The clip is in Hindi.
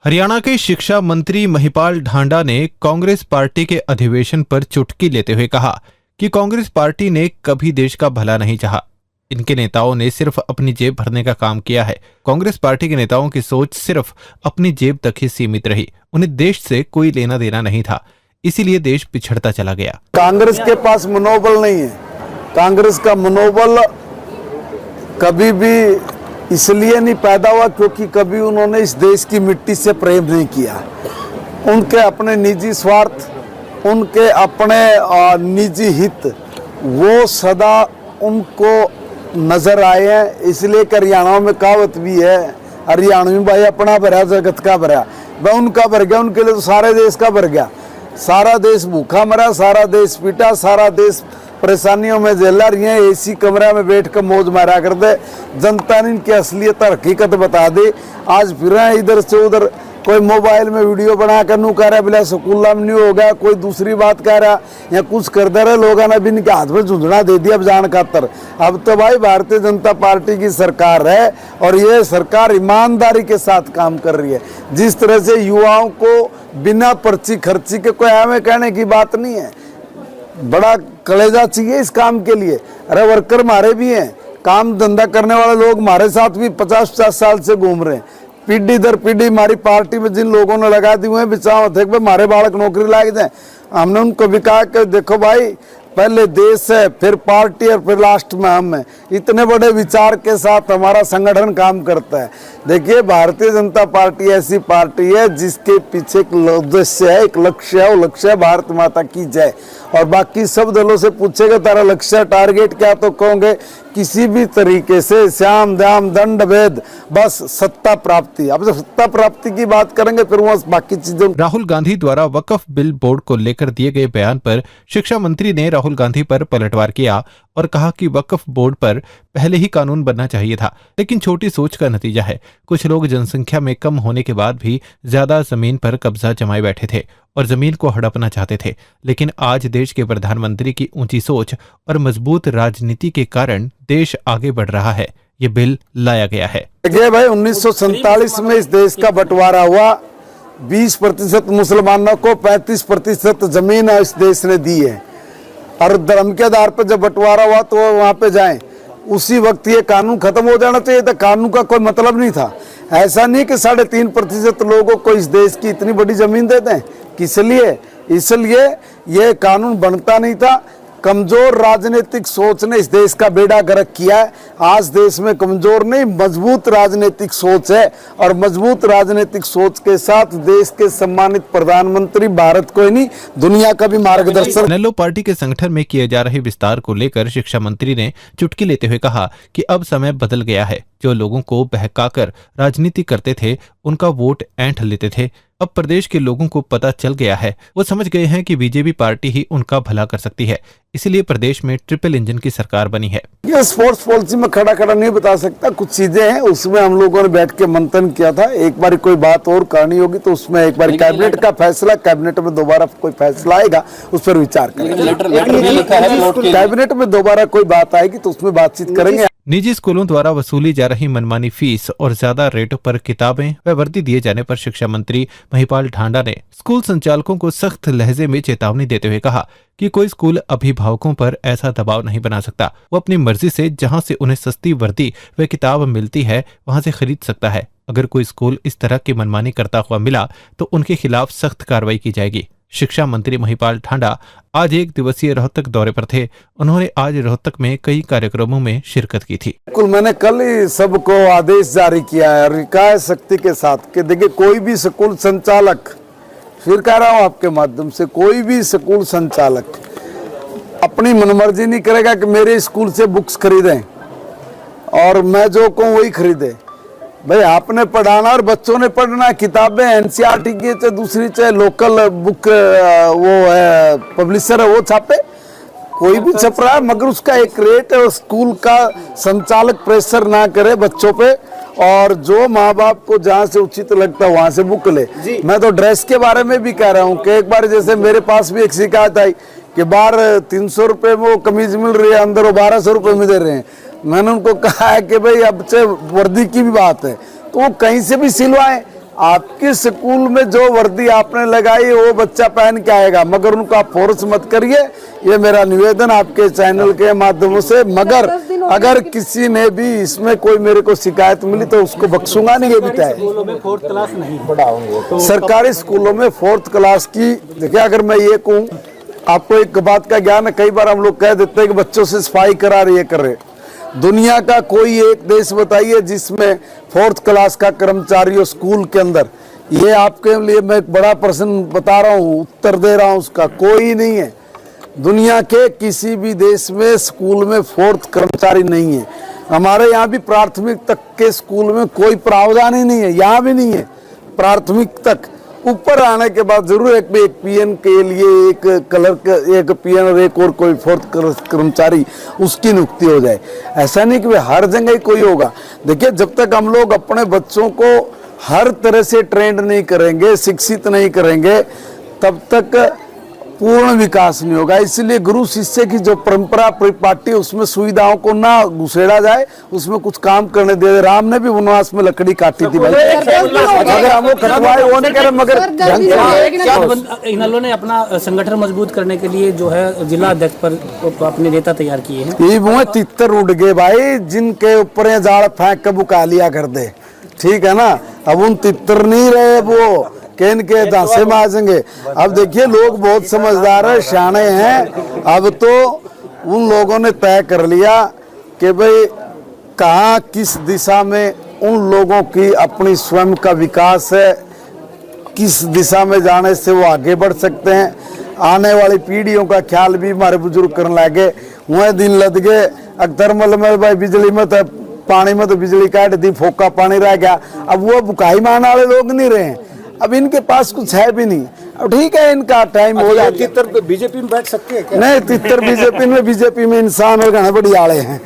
हरियाणा के शिक्षा मंत्री महिपाल ढांडा ने कांग्रेस पार्टी के अधिवेशन पर चुटकी लेते हुए कहा कि कांग्रेस पार्टी ने कभी देश का भला नहीं चाहा। इनके नेताओं ने सिर्फ अपनी जेब भरने का काम किया है। कांग्रेस पार्टी के नेताओं की सोच सिर्फ अपनी जेब तक ही सीमित रही। उन्हें देश से कोई लेना देना नहीं था, इसीलिए देश पिछड़ता चला गया। कांग्रेस के पास मनोबल नहीं है। कांग्रेस का मनोबल कभी भी इसलिए नहीं पैदा हुआ क्योंकि कभी उन्होंने इस देश की मिट्टी से प्रेम नहीं किया। उनके अपने निजी स्वार्थ, उनके अपने निजी हित वो सदा उनको नजर आए हैं। इसलिए हरियाणा में कहावत भी है, हरियाणवी भाई अपना भरा जगत का भरा। वह उनका भर गया, उनके लिए तो सारे देश का भर गया। सारा देश भूखा मरा, सारा देश पीटा, सारा देश परेशानियों में झेला रही है। एसी कमरा में बैठ कर मौज मारा कर दे। जनता ने इनकी असलियत और हकीकत बता दी। आज फिर इधर से उधर कोई मोबाइल में वीडियो बना कर नू कह रहा बिला स्कूल में नहीं हो गया, कोई दूसरी बात कह रहा या कुछ कर दे रहे। लोगों ने भी इनके हाथ में झुंझुना दे दिया अब जान खातर। अब तो भाई भारतीय जनता पार्टी की सरकार है और ये सरकार ईमानदारी के साथ काम कर रही है। जिस तरह से युवाओं को बिना पर्ची खर्ची के कोई हमें कहने की बात नहीं है। बड़ा कलेजा चाहिए इस काम के लिए। अरे वर्कर हमारे भी हैं, काम धंधा करने वाले लोग हमारे साथ भी 50-50 साल से घूम रहे हैं। पीढ़ी दर पीढ़ी हमारी पार्टी में जिन लोगों ने लगा दी हुए हैं बिचाओ थे हमारे बालक नौकरी लाग जाए। हमने उनको भी कहा कि देखो भाई पहले देश है, फिर पार्टी और फिर लास्ट में हम हैं। इतने बड़े विचार के साथ हमारा संगठन काम करता है। देखिए भारतीय जनता पार्टी ऐसी पार्टी है जिसके पीछे एक उद्देश्य है, एक लक्ष्य है। वो लक्ष्य है भारत माता की जय। और बाकी सब दलों से पूछेगा तारा लक्ष्य टारगेट क्या, तो कहोगे किसी भी तरीके से श्याम दाम दंड भेद बस सत्ता प्राप्ति। अब जब सत्ता प्राप्ति की बात करेंगे फिर वो बाकी चीजों। राहुल गांधी द्वारा वक्फ बिल बोर्ड को लेकर दिए गए बयान पर शिक्षा मंत्री ने राहुल गांधी पर पलटवार किया और कहा कि वक्फ बोर्ड पर पहले ही कानून बनना चाहिए था, लेकिन छोटी सोच का नतीजा है। कुछ लोग जनसंख्या में कम होने के बाद भी ज्यादा जमीन पर कब्जा जमाए बैठे थे और जमीन को हड़पना चाहते थे। लेकिन आज देश के प्रधानमंत्री की ऊंची सोच और मजबूत राजनीति के कारण देश आगे बढ़ रहा है। ये बिल लाया गया है। देखिए भाई 1947 में इस देश का बंटवारा हुआ। 20% मुसलमानों को 35% जमीन इस देश ने दी है और धर्म के आधार पर जब बंटवारा हुआ तो वहां पे जाएं। उसी वक्त ये कानून खत्म हो जाना चाहिए था। कानून का कोई मतलब नहीं था। ऐसा नहीं कि 3.5% लोगों को इस देश की इतनी बड़ी जमीन दे दें। किस लिए? इसलिए ये कानून बनता नहीं था। कमजोर राजनीतिक सोच ने इस देश का बेड़ा गर्क किया है। आज देश में कमजोर नहीं मजबूत राजनीतिक सोच है और मजबूत राजनीतिक सोच के साथ देश के सम्मानित प्रधानमंत्री भारत को ही नहीं दुनिया का भी मार्गदर्शन। इनेलो पार्टी के संगठन में किए जा रहे विस्तार को लेकर शिक्षा मंत्री ने चुटकी लेते हुए कहा कि अब समय बदल गया है। जो लोगों को बहकाकर राजनीति करते थे उनका वोट ऐंठ लेते थे, अब प्रदेश के लोगों को पता चल गया है। वो समझ गए हैं कि बीजेपी पार्टी ही उनका भला कर सकती है, इसीलिए प्रदेश में ट्रिपल इंजन की सरकार बनी है। ये स्पोर्ट्स पॉलिसी में खड़ा नहीं बता सकता। कुछ चीजें हैं उसमें हम लोगों ने बैठ के मंथन किया था। एक बार कोई बात और करनी होगी तो उसमें एक बार कैबिनेट का फैसला, कैबिनेट में दोबारा कोई फैसला आएगा उस पर विचार करेंगे। कैबिनेट में दोबारा कोई बात आएगी तो उसमें बातचीत करेंगे। निजी स्कूलों द्वारा वसूली जा रही मनमानी फीस और ज्यादा रेटों पर किताबें व वर्दी दिए जाने पर शिक्षा मंत्री महिपाल ढांडा ने स्कूल संचालकों को सख्त लहजे में चेतावनी देते हुए कहा कि कोई स्कूल अभिभावकों पर ऐसा दबाव नहीं बना सकता। वो अपनी मर्जी से जहां से उन्हें सस्ती वर्दी व किताब मिलती है वहां से खरीद सकता है। अगर कोई स्कूल इस तरह की मनमानी करता हुआ मिला तो उनके खिलाफ सख्त कार्रवाई की जाएगी। शिक्षा मंत्री महिपाल ढांडा आज 1 दिवसीय रोहतक दौरे पर थे। उन्होंने आज रोहतक में कई कार्यक्रमों में शिरकत की थी। मैंने कल ही सबको आदेश जारी किया है रिकाय शक्ति के साथ कि देखिए कोई भी स्कूल संचालक, फिर कह रहा हूँ आपके माध्यम से, कोई भी स्कूल संचालक अपनी मनमर्जी नहीं करेगा कि मेरे स्कूल से बुक्स खरीदें और मैं जो कहूँ वही खरीदे। भाई आपने पढ़ाना और बच्चों ने पढ़ना। किताबें एनसीईआरटी की चाहे दूसरी चाहे लोकल बुक वो है पब्लिशर है वो छापे, कोई भी छप रहा है, मगर उसका एक रेट है। स्कूल का संचालक प्रेशर ना करे बच्चों पे और जो माँ बाप को जहाँ से उचित लगता है वहां से बुक ले। मैं तो ड्रेस के बारे में भी कह रहा हूँ कि एक बार जैसे मेरे पास भी एक शिकायत आई कि बाहर 300 रुपये में वो कमीज मिल रही है, अंदर वो 1200 रुपये में दे रहे हैं। मैंने उनको कहा है कि भाई अब से वर्दी की भी बात है तो वो कहीं से भी सिलवाएं, आपके स्कूल में जो वर्दी आपने लगाई वो बच्चा पहन के आएगा, मगर उनको आप फोर्स मत करिए। ये मेरा निवेदन आपके चैनल के माध्यमों से। मगर अगर किसी ने भी इसमें कोई मेरे को शिकायत मिली तो उसको बख्शूंगा नहीं, ये भी तय। स्कूलों में 4th क्लास नहीं पढ़ाओगे तो सरकारी स्कूलों में 4th क्लास की, देखिए अगर मैं ये कहूँ, आपको एक बात का ज्ञान है, कई बार हम लोग कह देते हैं कि बच्चों से सफाई करा रही है, कर रहे। दुनिया का कोई एक देश बताइए जिसमें 4th क्लास का कर्मचारी हो स्कूल के अंदर। ये आपके लिए मैं एक बड़ा प्रश्न बता रहा हूँ, उत्तर दे रहा हूँ, उसका कोई नहीं है। दुनिया के किसी भी देश में स्कूल में 4th कर्मचारी नहीं है। हमारे यहाँ भी प्राथमिक तक के स्कूल में कोई प्रावधान ही नहीं है, यहाँ भी नहीं है। प्राथमिक तक ऊपर आने के बाद जरूर एक पीएन के लिए एक क्लर्क, एक पीएन और एक और कोई 4th कर्मचारी उसकी नियुक्ति हो जाए। ऐसा नहीं कि हर जगह ही कोई होगा। देखिए, जब तक हम लोग अपने बच्चों को हर तरह से ट्रेंड नहीं करेंगे, शिक्षित नहीं करेंगे, तब तक पूर्ण विकास नहीं होगा। इसलिए गुरु शिष्य की जो परंपरा परिपाटी, उसमें सुविधाओं को ना घुसेड़ा जाए, उसमें कुछ काम करने दे। राम ने भी वनवास में लकड़ी काटी थी भाई, अगर हम लोग कटवाए वो नहीं करे, मगर इन्होंने ने अपना संगठन मजबूत करने के लिए जो है जिला अध्यक्ष पर अपने नेता तैयार किए हैं। ये वो तितर उड़ गए भाई, जिनके ऊपर ये जाल फेंक के बुका लिया कर दे, ठीक है ना। अब उन तितर नहीं रहे, वो केन के दांसे में आ जाएंगे। अब देखिए, लोग बहुत समझदार है, शाणे हैं। अब तो उन लोगों ने तय कर लिया कि भाई कहाँ किस दिशा में उन लोगों की अपनी स्वयं का विकास है, किस दिशा में जाने से वो आगे बढ़ सकते हैं। आने वाली पीढ़ियों का ख्याल भी हमारे बुजुर्ग करने लगे। वह दिन लद गए अक्तर मल में भाई बिजली में तो पानी में तो बिजली काट दी, फोका पानी रह गया। अब वो बुकाई मारने वाले लोग नहीं रहे, अब इनके पास कुछ है भी नहीं। अब ठीक है, इनका टाइम हो जाए। तितर बीजेपी में बैठ सकते हैं क्या? नहीं, तितर बीजेपी में इंसान और घने बड़ी आले हैं।